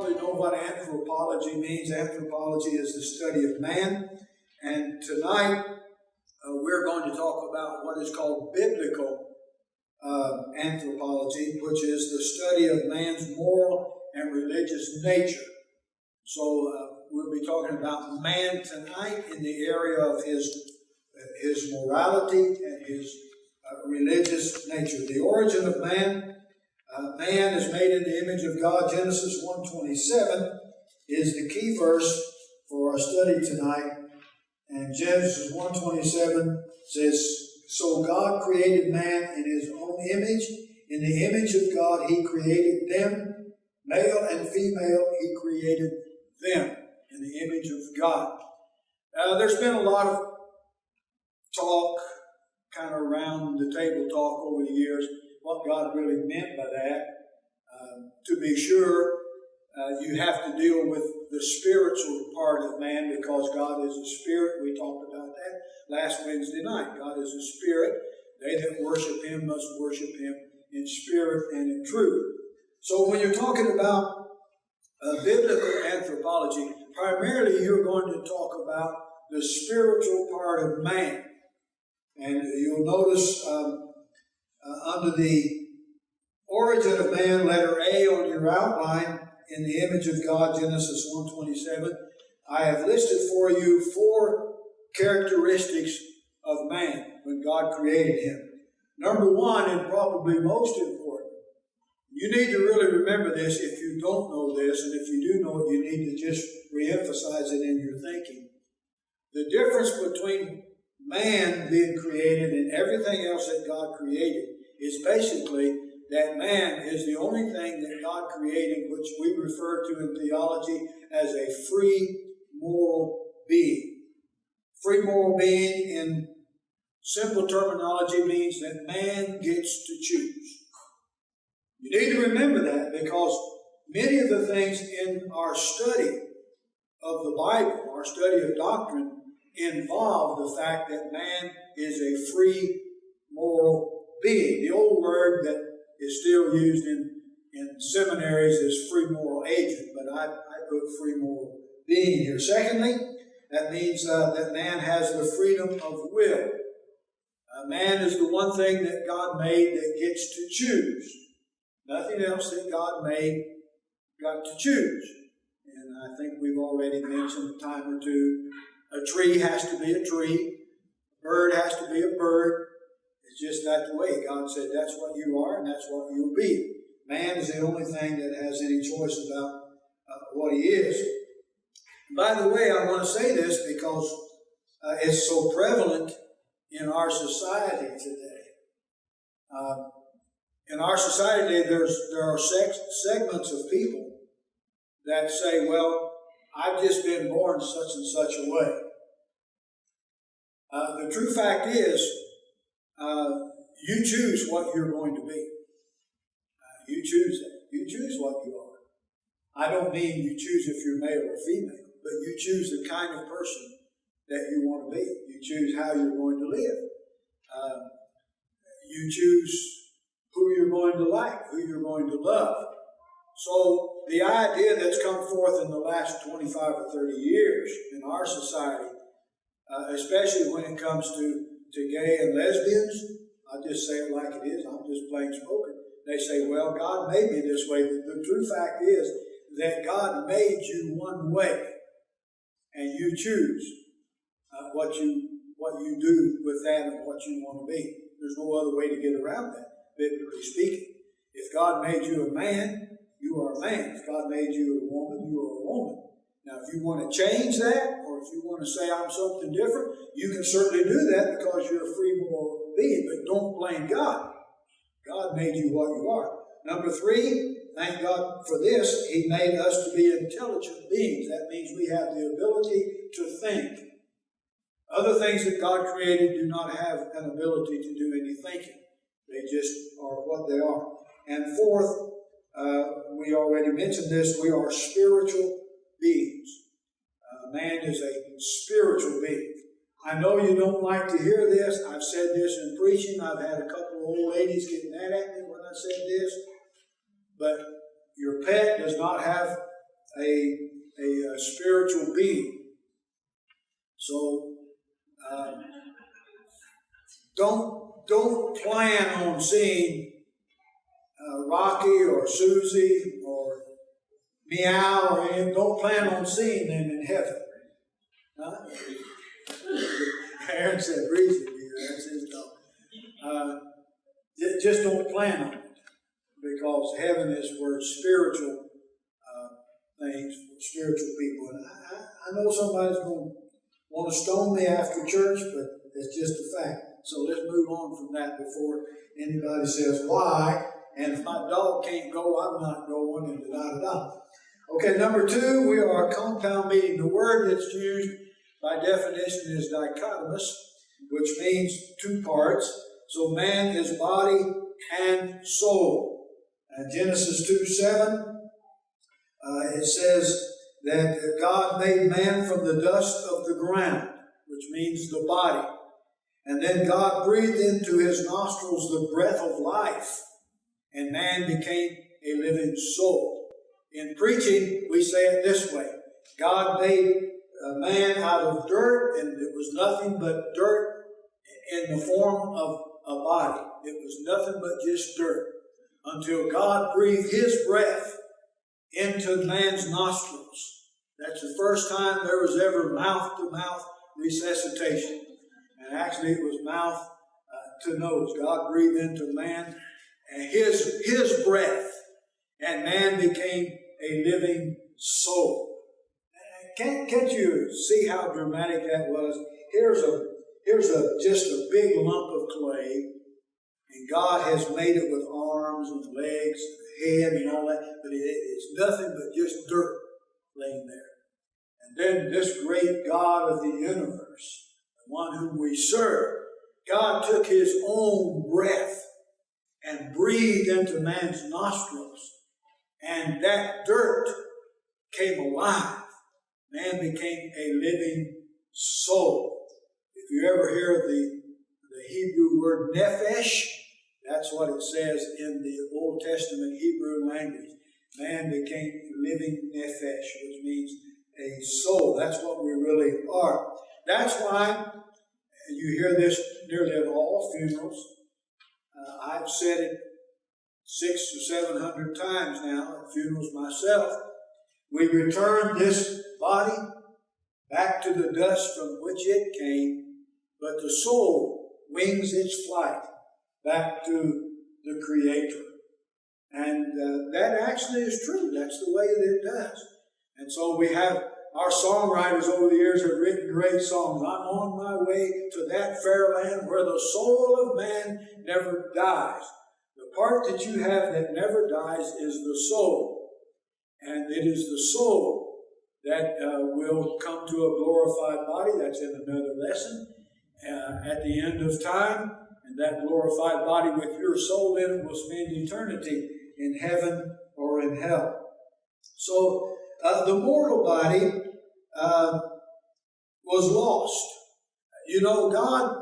probably know what anthropology means. Anthropology is the study of man. And tonight, we're going to talk about what is called biblical anthropology, which is the study of man's moral and religious nature. So we'll be talking about man tonight in the area of his morality and his religious nature. The origin of man. Man is made in the image of God. Genesis 1:27 is the key verse for our study tonight. And Genesis 1:27 says, "So God created man in his own image. In the image of God he created them. Male and female he created them." In the image of God. There's been a lot of talk, kind of around the table talk over the years, what God really meant by that. To be sure, you have to deal with the spiritual part of man because God is a spirit. We talked about that last Wednesday night. God is a spirit. They that worship Him must worship Him in spirit and in truth. So when you're talking about biblical anthropology, primarily you're going to talk about the spiritual part of man. And you'll notice under the origin of man, letter A on your outline, in the image of God, Genesis 1:27, I have listed for you 4 characteristics of man when God created him. Number 1, and probably most important, you need to really remember this if you don't know this, and if you do know it, you need to just re-emphasize it in your thinking. The difference between man being created and everything else that God created is basically that man is the only thing that God created, which we refer to in theology as a free moral being. Free moral being in simple terminology means that man gets to choose. You need to remember that because many of the things in our study of the Bible, our study of doctrine, involve the fact that man is a free moral being. The old word that is still used in seminaries is free moral agent, but I put free moral being here. Secondly, that means that man has the freedom of will. Man is the one thing that God made that gets to choose. Nothing else that God made got to choose. And I think we've already mentioned a time or two, a tree has to be a tree, a bird has to be a bird. It's just that the way. God said that's what you are and that's what you'll be. Man is the only thing that has any choice about what he is. By the way, I want to say this because it's so prevalent in our society today. In our society, there are segments of people that say, well, I've just been born such and such a way. The true fact is, you choose what you're going to be. You choose that. You choose what you are. I don't mean you choose if you're male or female, but you choose the kind of person that you want to be. You choose how you're going to live. You choose who you're going to like, who you're going to love. So the idea that's come forth in the last 25 or 30 years in our society, especially when it comes to gay and lesbians, I'll just say it like it is, I'm just plain spoken. They say, well, God made me this way. The true fact is that God made you one way, and you choose what you do with that and what you want to be. There's no other way to get around that, biblically speaking. If God made you a man, you are a man. If God made you a woman, you are a woman. Now, if you want to change that, or if you want to say I'm something different, you can certainly do that because you're a free moral being, but don't blame God. God made you what you are. Number 3, thank God for this, He made us to be intelligent beings. That means we have the ability to think. Other things that God created do not have an ability to do any thinking. They just are what they are. And 4th, we already mentioned this, we are spiritual beings. Man is a spiritual being. I know you don't like to hear this. I've said this in preaching. I've had a couple of old ladies get mad at me when I said this. But your pet does not have a spiritual being. So don't plan on seeing Rocky or Susie or Meow or anything. Don't plan on seeing them in heaven. Huh? Aaron said, "Reason, that's his dog." Just don't plan on it, because heaven is for spiritual things, for spiritual people. And I know somebody's going to want to stone me after church, but it's just a fact. So let's move on from that before anybody says why. And if my dog can't go, I'm not going, and da-da-da. Okay, number 2, we are a compound being. The word that's used by definition is dichotomous, which means 2 parts. So man is body and soul. And Genesis 2:7, it says that God made man from the dust of the ground, which means the body. And then God breathed into his nostrils the breath of life, and man became a living soul. In preaching, we say it this way: God made a man out of dirt, and it was nothing but dirt in the form of a body. It was nothing but just dirt, until God breathed his breath into man's nostrils. That's the first time there was ever mouth-to-mouth resuscitation. And actually it was mouth to nose. God breathed into man and his breath, and man became a living soul. Can't you see how dramatic that was? Here's just a big lump of clay, and God has made it with arms and legs and head and all that, but it's nothing but just dirt laying there. And then this great God of the universe, the one whom we serve, God took his own breath and breathed into man's nostrils, and that dirt came alive. Man became a living soul. If you ever hear the Hebrew word nephesh, that's what it says in the Old Testament Hebrew language. Man became living nephesh, which means a soul. That's what we really are. That's why you hear this nearly at all funerals. I've said it 600 or 700 times now at funerals myself. We return this body back to the dust from which it came, but the soul wings its flight back to the Creator. And that actually is true. That's the way that it does. And so we have, our songwriters over the years have written great songs. I'm on my way to that fair land where the soul of man never dies. The part that you have that never dies is the soul. And it is the soul that will come to a glorified body. That's in another lesson. At the end of time, and that glorified body with your soul in it will spend eternity in heaven or in hell. So the mortal body was lost. You know, God,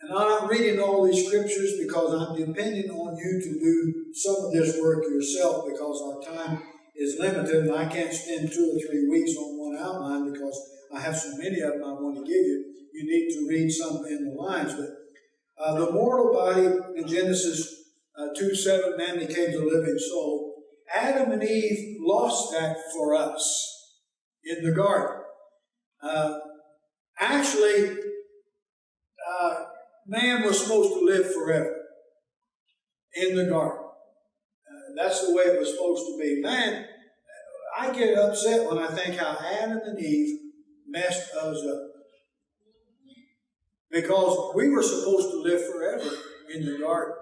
and I'm not reading all these scriptures because I'm depending on you to do some of this work yourself, because our time is limited and I can't spend 2 or 3 weeks on one outline because I have so many of them I want to give you. You need to read some in the lines. But the mortal body in Genesis 2:7, man became a living soul. Adam and Eve lost that for us in the garden. Actually, man was supposed to live forever in the garden. That's the way it was supposed to be. Man, I get upset when I think how Adam and Eve messed us up. Because we were supposed to live forever in the garden.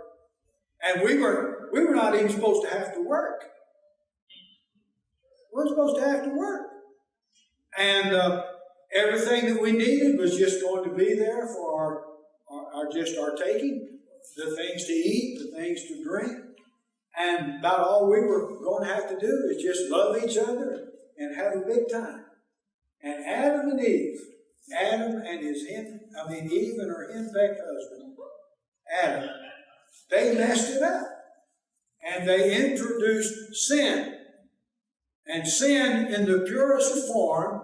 And we were not even supposed to have to work. We we're supposed to have to work. And everything that we needed was just going to be there for our taking, the things to eat, the things to drink. And about all we were going to have to do is just love each other and have a big time. And Adam and Eve, Eve and her henpecked husband, Adam, they messed it up. And they introduced sin. And sin, in the purest form,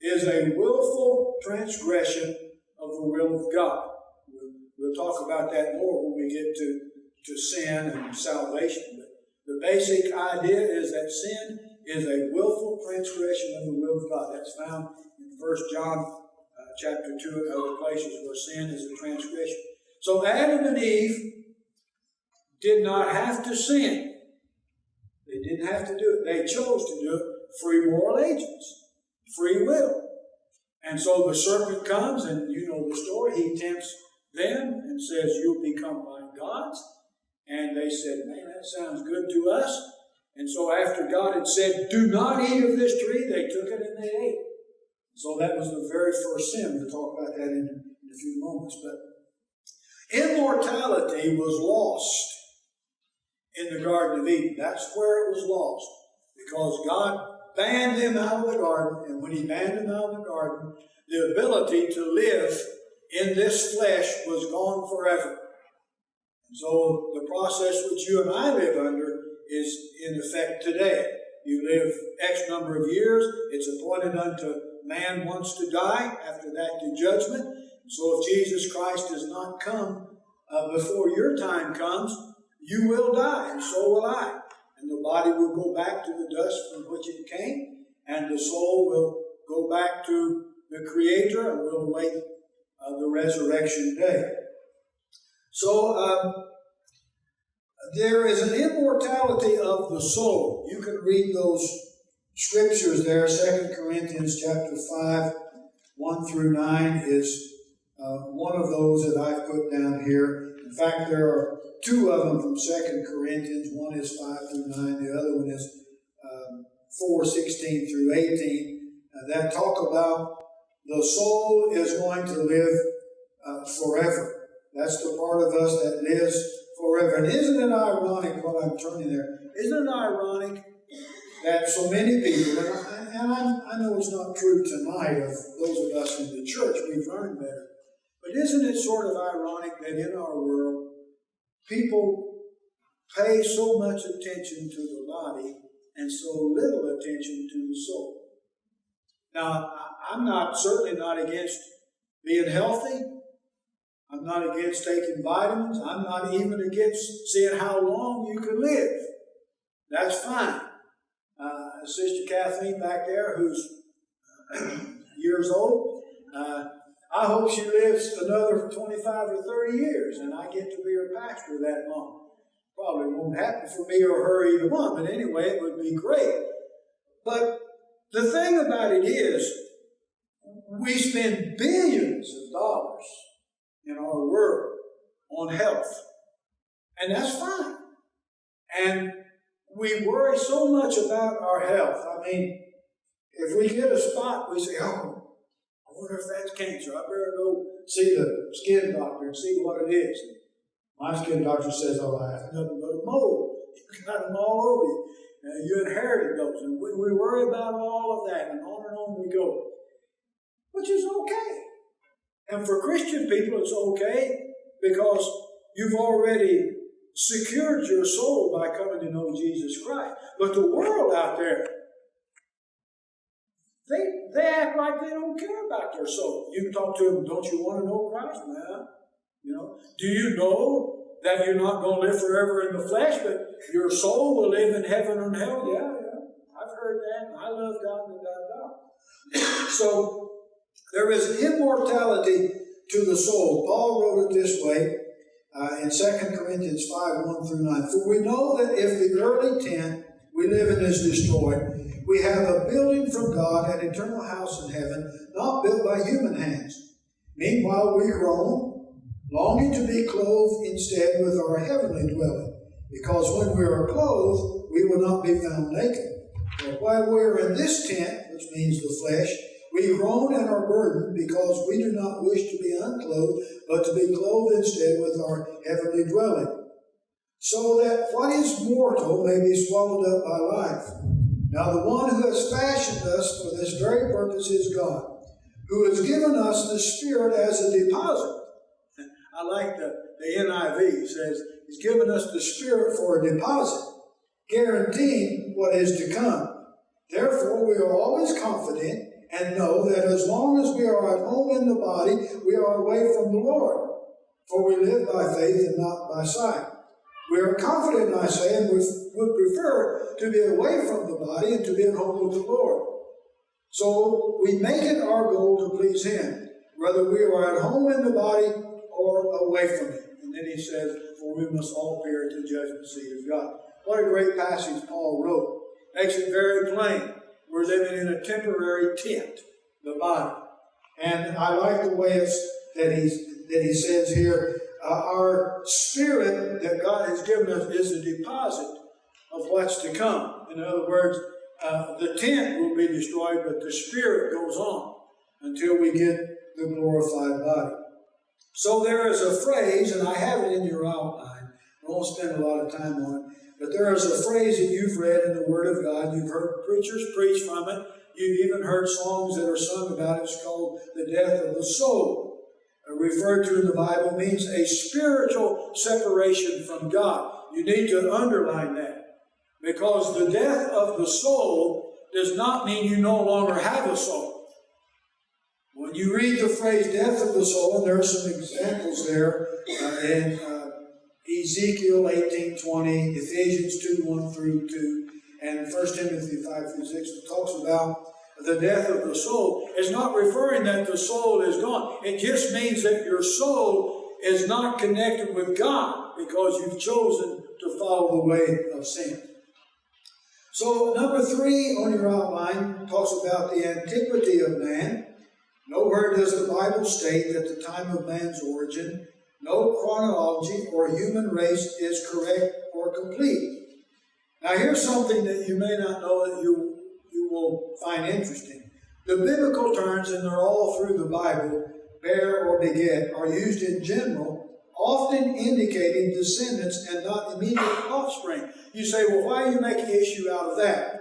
is a willful transgression of the will of God. We'll talk about that more when we get to sin and salvation. But the basic idea is that sin is a willful transgression of the will of God. That's found in 1 John chapter 2 and other places where sin is a transgression. So Adam and Eve did not have to sin. They didn't have to do it. They chose to do it. Free moral agents. Free will. And so the serpent comes, and you know the story. He tempts them and says, "You'll become like gods." And they said, "Man, that sounds good to us." And so after God had said, "Do not eat of this tree," they took it and they ate. So that was the very first sin. We'll talk about that in a few moments. But immortality was lost in the Garden of Eden. That's where it was lost. Because God banned them out of the garden. And when He banned them out of the garden, the ability to live in this flesh was gone forever. And so the process which you and I live under is in effect today. You live X number of years. It's appointed unto man once to die, after that to judgment. And so if Jesus Christ does not come before your time comes, you will die, and so will I. And the body will go back to the dust from which it came, and the soul will go back to the Creator, and will await the resurrection day. So there is an immortality of the soul. You can read those scriptures there. 2 Corinthians chapter 5, 1 through 9 is one of those that I've put down here. In fact, there are two of them from 2 Corinthians. One is 5 through 9. The other one is 4, 16 through 18. That talk about the soul is going to live forever. That's the part of us that lives forever. And isn't it ironic, while I'm turning there, isn't it ironic that so many people, and I know it's not true tonight of those of us in the church, we've learned better, but isn't it sort of ironic that in our world, people pay so much attention to the body and so little attention to the soul? Now, I'm certainly not against being healthy. I'm not against taking vitamins. I'm not even against seeing how long you can live. That's fine. Sister Kathleen back there, who's years old, I hope she lives another 25 or 30 years, and I get to be her pastor that long. Probably won't happen for me or her either one, but anyway, it would be great. But the thing about it is, we spend billions of dollars in our world on health. And that's fine. And we worry so much about our health. I mean, if we get a spot, we say, "Oh, I wonder if that's cancer. I better go see the skin doctor and see what it is." And my skin doctor says, "Oh, I have nothing but a mole. You got them all over you. You inherited those." And we worry about all of that, and on we go. Which is okay. And for Christian people, it's okay because you've already secured your soul by coming to know Jesus Christ. But the world out there, they act like they don't care about their soul. You can talk to them, "Don't you want to know Christ?" "Nah." "Do you know that you're not going to live forever in the flesh, but your soul will live in heaven and hell?" Yeah. I've heard that, and I love God and God. So there is immortality to the soul. Paul wrote it this way in 2 Corinthians 5, 1 through 9. "For we know that if the earthly tent we live in is destroyed, we have a building from God, an eternal house in heaven, not built by human hands. Meanwhile we groan, longing to be clothed instead with our heavenly dwelling, because when we are clothed, we will not be found naked. But while we are in this tent," which means the flesh, "we groan and are burdened, because we do not wish to be unclothed, but to be clothed instead with our heavenly dwelling, so that what is mortal may be swallowed up by life. Now the one who has fashioned us for this very purpose is God, who has given us the Spirit as a deposit." I like the NIV. It says, He's given us the Spirit for a deposit, guaranteeing what is to come. Therefore, we are always confident and know that as long as we are at home in the body, we are away from the Lord. For we live by faith and not by sight. We are confident, I say, and would prefer to be away from the body and to be at home with the Lord. So we make it our goal to please Him, whether we are at home in the body or away from it. And then he says, for we must all appear at the judgment seat of God. What a great passage Paul wrote. Makes it very plain. We're living in a temporary tent, the body. And I like the way that he says here, our spirit that God has given us is a deposit of what's to come. In other words, the tent will be destroyed, but the spirit goes on until we get the glorified body. So there is a phrase, and I have it in your outline. I won't spend a lot of time on it, but there is a phrase that you've read in the Word of God. You've heard preachers preach from it. You've even heard songs that are sung about it. It's called the death of the soul. Referred to in the Bible means a spiritual separation from God. You need to underline that, because the death of the soul does not mean you no longer have a soul. When you read the phrase death of the soul, and there are some examples there in Ezekiel 18:20, Ephesians 2:1-2, and 1 Timothy 5-6, it talks about the death of the soul. Is not referring that the soul is gone. It just means that your soul is not connected with God because you've chosen to follow the way of sin. So number 3 on your outline talks about the antiquity of man. Nowhere does the Bible state that the time of man's origin, no chronology or human race is correct or complete. Now here's something that you may not know that you will find interesting. The biblical terms, and they're all through the Bible, bear or beget, are used in general, often indicating descendants and not immediate offspring. You say, well, why are you making issue out of that?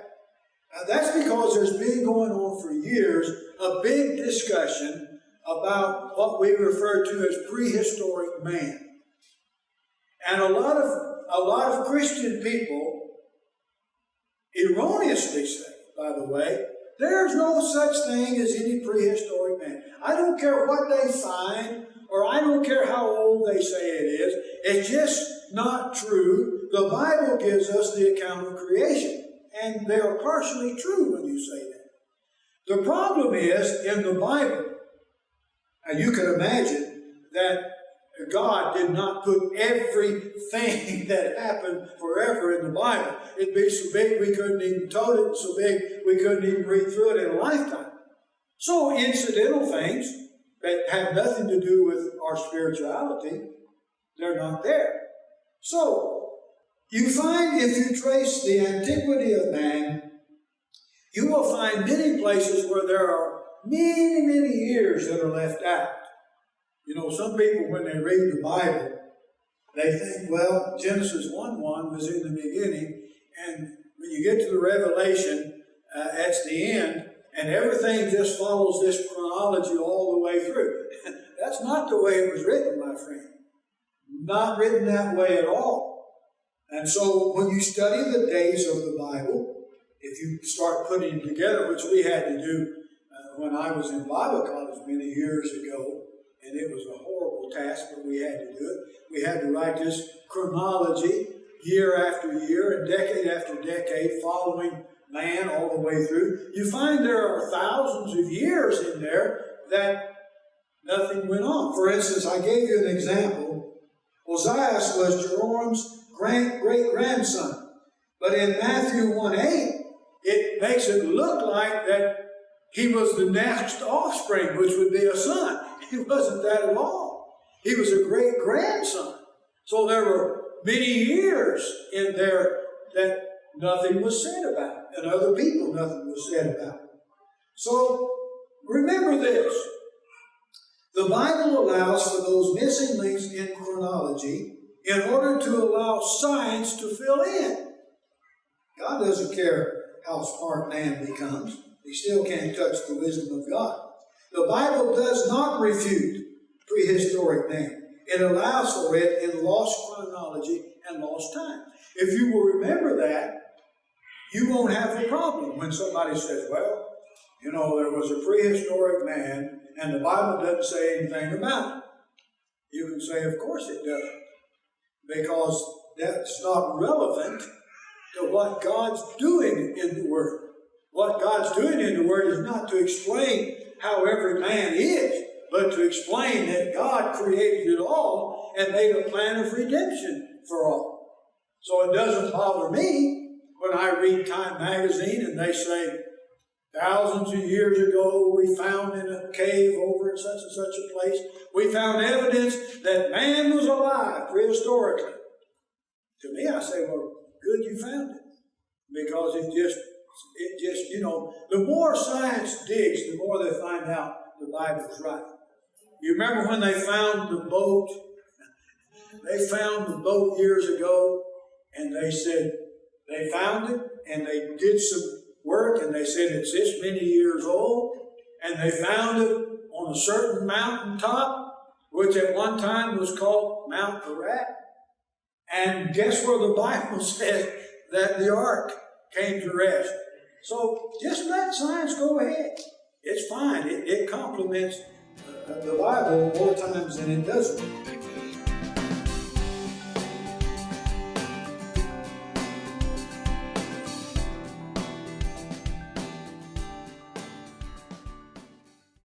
That's because there's been going on for years a big discussion about what we refer to as prehistoric man. And a lot of Christian people erroneously say, by the way, there's no such thing as any prehistoric man. I don't care what they find, or I don't care how old they say it is. It's just not true. The Bible gives us the account of creation, and they are partially true when you say that. The problem is, in the Bible, and you can imagine that God did not put everything that happened forever in the Bible. It'd be so big we couldn't even tote it, so big we couldn't even read through it in a lifetime. So incidental things that have nothing to do with our spirituality, they're not there. So you find, if you trace the antiquity of man, you will find many places where there are many, many years that are left out. You know, some people, when they read the Bible, they think, well, Genesis 1:1 was in the beginning, and when you get to the Revelation, that's the end, and everything just follows this chronology all the way through. That's not the way it was written, my friend. Not written that way at all. And so when you study the days of the Bible, if you start putting them together, which we had to do when I was in Bible college many years ago, and it was a horrible task, but we had to do it. We had to write this chronology year after year and decade after decade, following man all the way through. You find there are thousands of years in there that nothing went on. For instance, I gave you an example. Ozias was Jeroboam's great-grandson. But in Matthew 1:8, it makes it look like that he was the next offspring, which would be a son. He wasn't that at all. He was a great-grandson. So there were many years in there that nothing was said about. And other people, nothing was said about. So remember this. The Bible allows for those missing links in chronology in order to allow science to fill in. God doesn't care how smart man becomes. He still can't touch the wisdom of God. The Bible does not refute prehistoric man. It allows for it in lost chronology and lost time. If you will remember that, you won't have a problem when somebody says, well, you know, there was a prehistoric man and the Bible doesn't say anything about it. You can say, of course it doesn't, because that's not relevant to what God's doing in the Word. What God's doing in the Word is not to explain how every man is, but to explain that God created it all and made a plan of redemption for all. So it doesn't bother me when I read Time magazine and they say, thousands of years ago we found in a cave over in such and such a place, we found evidence that man was alive prehistorically. To me, I say, well, good you found it. Because it just, you know, the more science digs, the more they find out the Bible's right. You remember when they found the boat? They found the boat years ago, and they said they found it, and they did some work, and they said it's this many years old, and they found it on a certain mountaintop, which at one time was called Mount Ararat. And guess where the Bible says that the ark came to rest? So just let science go ahead. It's fine. It complements the Bible more times than it doesn't.